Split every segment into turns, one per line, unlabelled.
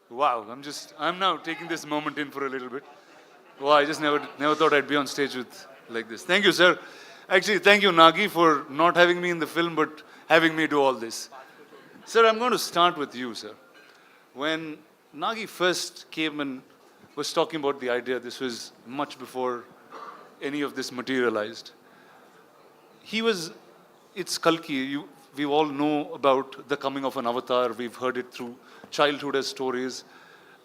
Wow, I'm now taking this moment in for a little bit. Wow, I just never thought I'd be on stage with like this. Thank you, sir. Actually, thank you, Nagi, for not having me in the film, but having me do all this. Sir, I'm going to start with you, sir. When Nagi first came and was talking about the idea, this was much before any of this materialized. He was, it's Kalki. We all know about the coming of an avatar. We've heard it through childhood as stories.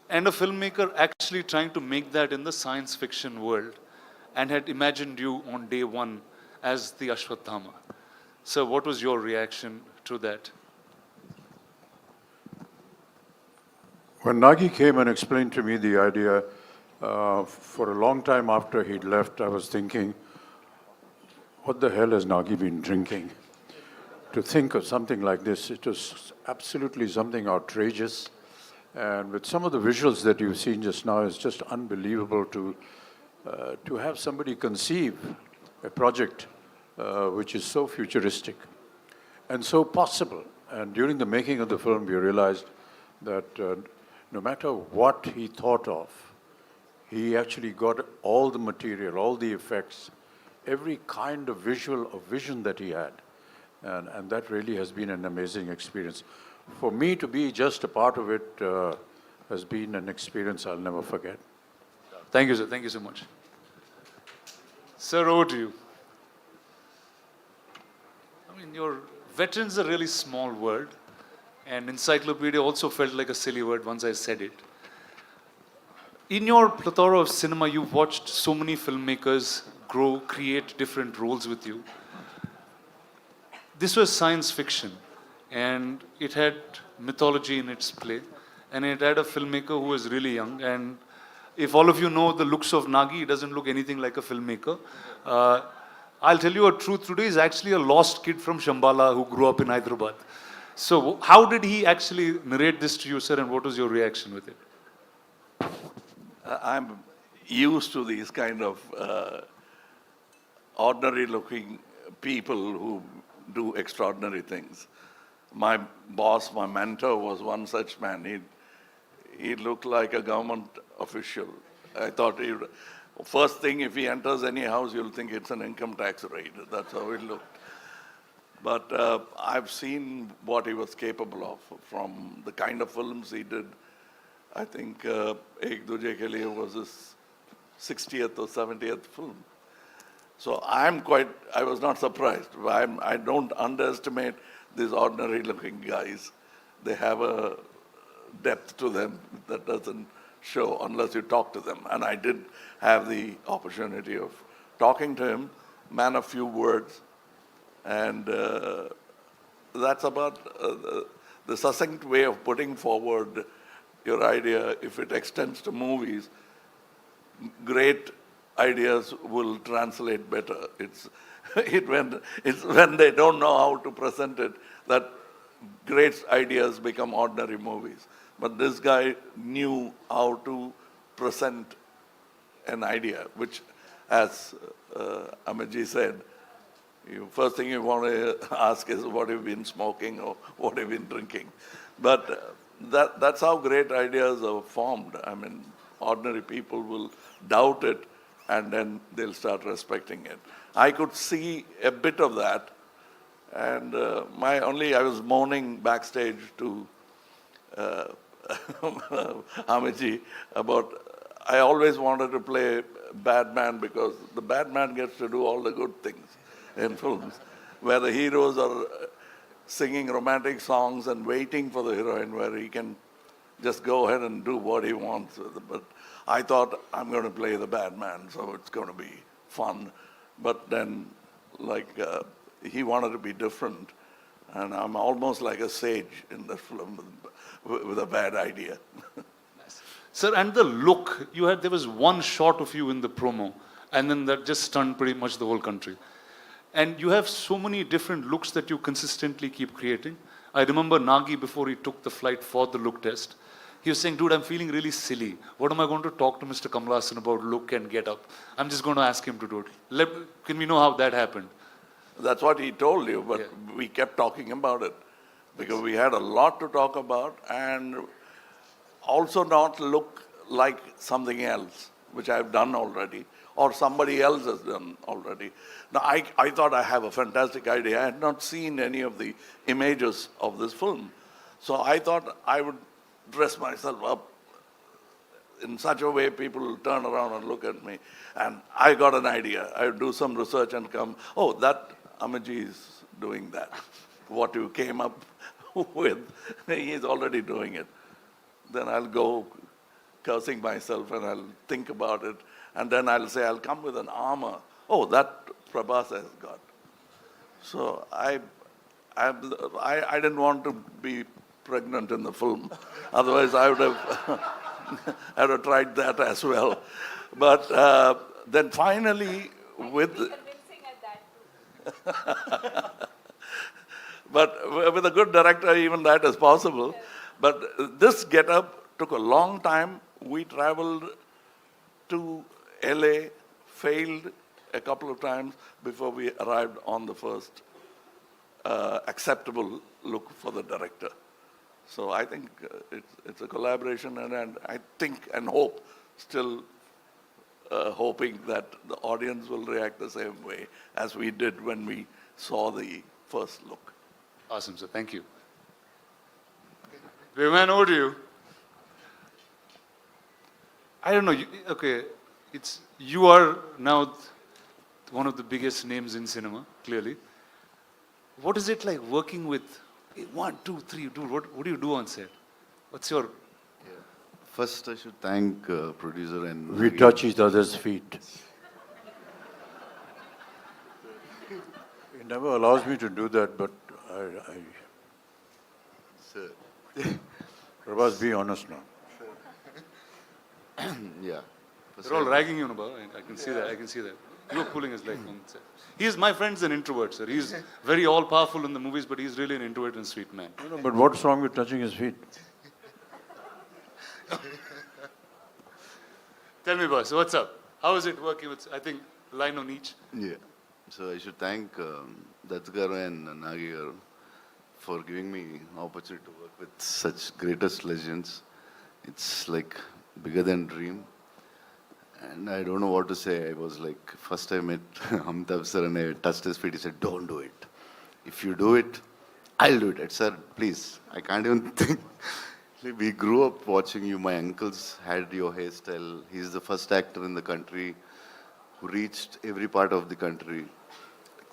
And a filmmaker actually trying to make that in the science fiction world and had imagined you on day one as the Ashwatthama. So what was your reaction to that?
When Nagi came and explained to me the idea, for a long time after he'd left, I was thinking, what the hell has Nagi been drinking? To think of something like this, it was absolutely something outrageous. And with some of the visuals that you've seen just now, it's just unbelievable to have somebody conceive a project which is so futuristic and so possible. And during the making of the film, we realized that no matter what he thought of, he actually got all the material, all the effects, every kind of visual or vision that he had. And that really has been an amazing experience. For me to be just a part of it has been an experience I'll never forget.
Thank you, sir. Thank you so much. Sir, over to you. I mean, your veteran's a really small word, and encyclopedia also felt like a silly word once I said it. In your plethora of cinema, you've watched so many filmmakers grow, create different roles with you. This was science fiction, and it had mythology in its play, and it had a filmmaker who was really young. And if all of you know the looks of Nagi, he doesn't look anything like a filmmaker. I'll tell you a truth today, he's actually a lost kid from Shambhala who grew up in Hyderabad. So how did he actually narrate this to you, sir, and what was your reaction with it?
I'm used to these kind of ordinary-looking people who do extraordinary things. My boss, my mentor, was one such man. He looked like a government official. I thought first thing, if he enters any house, you'll think it's an income tax raid. That's how it looked. But I've seen what he was capable of from the kind of films he did. I think Ek Duje Ke Liye was his 60th or 70th film. So I was not surprised. I don't underestimate these ordinary looking guys. They have a depth to them that doesn't show unless you talk to them. And I did have the opportunity of talking to him, man of few words. And that's about the succinct way of putting forward your idea. If it extends to movies, great ideas will translate better. It's when they don't know how to present it that great ideas become ordinary movies. But this guy knew how to present an idea, which, as Amitji said, first thing you want to ask is what have you been smoking or what have you been drinking. But that's how great ideas are formed. I mean, ordinary people will doubt it and then they'll start respecting it. I could see a bit of that, and I was moaning backstage to Amitji about, I always wanted to play bad man because the bad man gets to do all the good things in films, where the heroes are singing romantic songs and waiting for the heroine, where he can just go ahead and do what he wants. But I thought, I'm going to play the bad man, so it's going to be fun. But then, he wanted to be different, and I'm almost like a sage in the film with a bad idea.
Sir, and the look, there was one shot of you in the promo, and then that just stunned pretty much the whole country. And you have so many different looks that you consistently keep creating. I remember Nagi, before he took the flight for the look test, he was saying, dude, I'm feeling really silly. What am I going to talk to Mr. Kamal Haasan about look and get up? I'm just going to ask him to do it. Can we know how that happened?
That's what he told you, but we kept talking about it because we had a lot to talk about, and also not look like something else, which I've done already, or somebody else has done already. Now, I thought I have a fantastic idea. I had not seen any of the images of this film. So I thought I would dress myself up in such a way people will turn around and look at me. And I got an idea. I would do some research and come, oh, that Amaji is doing that. What you came up with, he's already doing it. Then I'll go cursing myself and I'll think about it. And then I'll say, I'll come with an armor. Oh, that Prabhas has got. So I didn't want to be pregnant in the film. Otherwise, I would have, I would have tried that as well. But then finally, with... But with a good director, even that is possible. But this get-up took a long time. We traveled to LA, failed a couple of times before we arrived on the first acceptable look for the director. So I think it's a collaboration, and I think and hope, still hoping that the audience will react the same way as we did when we saw the first look.
Awesome, sir. Thank you. Viman, over to you. I don't know. Okay, you are now one of the biggest names in cinema, clearly. What is it like working with 1, 2, 3, dude? What do you do on set? What's your...
First, I should thank producer and...
We touch each other's feet. He never allows me to do that, but
Sir.
Prabhas, be honest now.
Yeah.
They're all ragging you, Nubha. I can see that. I can see that. You're pulling his leg on set. My friend's an introvert, sir. He's very all-powerful in the movies, but he's really an introvert and sweet man.
No, but what's wrong with touching his feet?
Tell me, boss, what's up? How is it working with, I think, line on each?
Yeah. So I should thank Dattgaru and Nagigaru for giving me opportunity to work with such greatest legends. It's like bigger than dream. And I don't know what to say. I was like, first I met Amitabh sir and I touched his feet. He said, don't do it. If you do it, I'll do it. I said, please, I can't even think. We grew up watching you. My uncles had your hairstyle. He's the first actor in the country who reached every part of the country.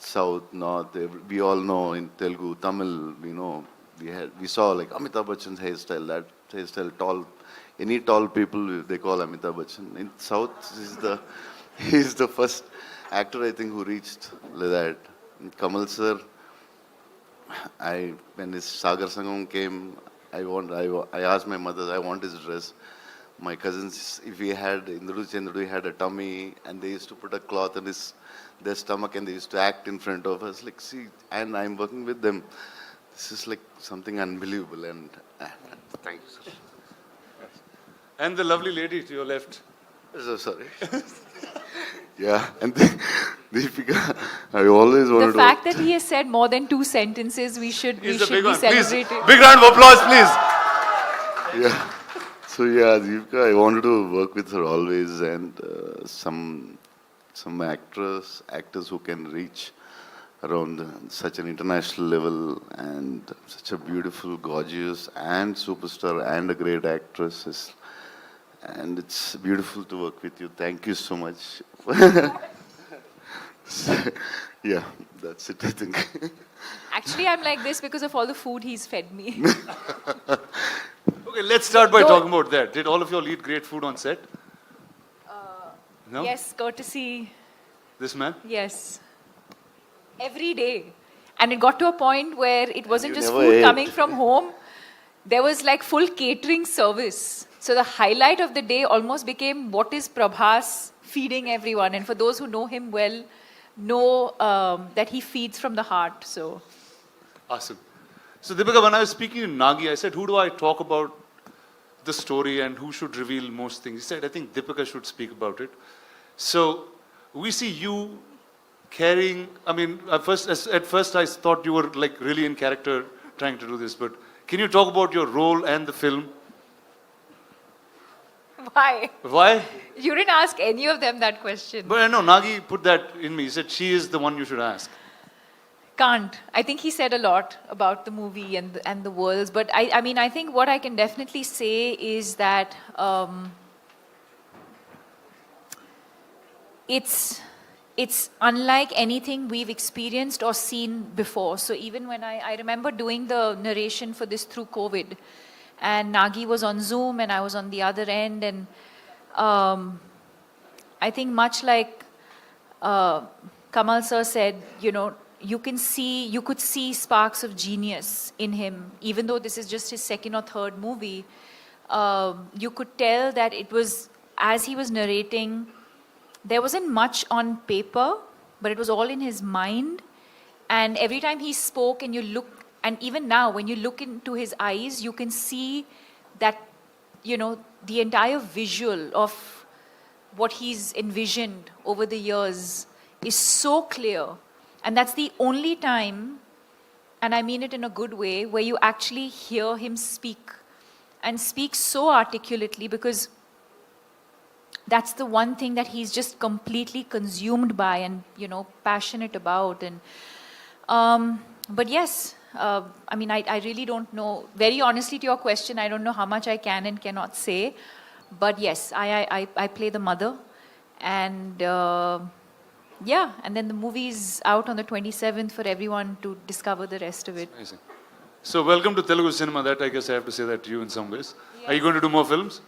South, North, we all know in Telugu, Tamil, we know, we saw like Amitabh Bachchan's hairstyle, that hairstyle, tall, any tall people, they call Amitabh Bachchan. In South, he's the first actor, I think, who reached like that. And Kamal sir, when his Sagar Sangam came, I asked my mother, I want his dress. My cousins, if he had, Indru Chandru had a tummy, and they used to put a cloth on their stomach, and they used to act in front of us. Like, see, and I'm working with them. This is like something unbelievable, and thank you, sir.
And the lovely lady to your left.
So sorry. Yeah, and Deepika, I always wanted to...
The fact that he has said more than 2 sentences, we should be celebrating.
Please, big round of applause, please.
Yeah. So yeah, Deepika, I wanted to work with her always, and some actors who can reach around such an international level, and such a beautiful, gorgeous, and superstar, and a great actress. And it's beautiful to work with you. Thank you so much. Yeah, that's it, I think.
Actually, I'm like this because of all the food he's fed me.
Okay, let's start by talking about that. Did all of you all eat great food on set? No?
Yes, courtesy.
This man?
Yes. Every day. And it got to a point where it wasn't
You
just
never
food
ate.
coming from home. There was like full catering service. So the highlight of the day almost became what is Prabhas feeding everyone. And for those who know him well, know that he feeds from the heart. So.
Awesome. So Deepika, when I was speaking to Nagi, I said, who do I talk about the story and who should reveal most things? He said, I think Deepika should speak about it. So we see you carrying, I mean, at first I thought you were like really in character trying to do this, but can you talk about your role and the film?
Why?
Why?
You didn't ask any of them that question.
But I know Nagi put that in me. He said she is the one you should ask.
Can't. I think he said a lot about the movie and the worlds. But I mean, I think what I can definitely say is that it's unlike anything we've experienced or seen before. So even when I remember doing the narration for this through COVID, and Nagi was on Zoom and I was on the other end, and I think much like Kamal sir said, you know, you could see sparks of genius in him, even though this is just his second or third movie. You could tell that it was, as he was narrating, there wasn't much on paper, but it was all in his mind. And every time he spoke and you look, and even now when you look into his eyes, you can see that, you know, the entire visual of what he's envisioned over the years is so clear. And that's the only time, and I mean it in a good way, where you actually hear him speak, and speak so articulately, because that's the one thing that he's just completely consumed by and, you know, passionate about. And but yes, I mean, I really don't know. Very honestly to your question, I don't know how much I can and cannot say. But yes, I play the mother. And yeah, and then the movie's out on the 27th for everyone to discover the rest of it.
Amazing. So welcome to Telugu cinema. That I guess I have to say that to you in some ways. Are you going to do more films?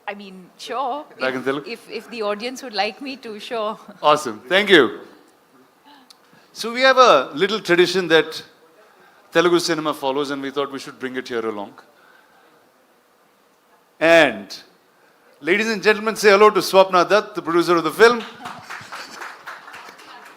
I mean, sure.
Back in Telugu?
If the audience would like me to, sure.
Awesome. Thank you. So we have a little tradition that Telugu cinema follows, and we thought we should bring it here along. And ladies and gentlemen, say hello to Swapna Dutt, the producer of the film.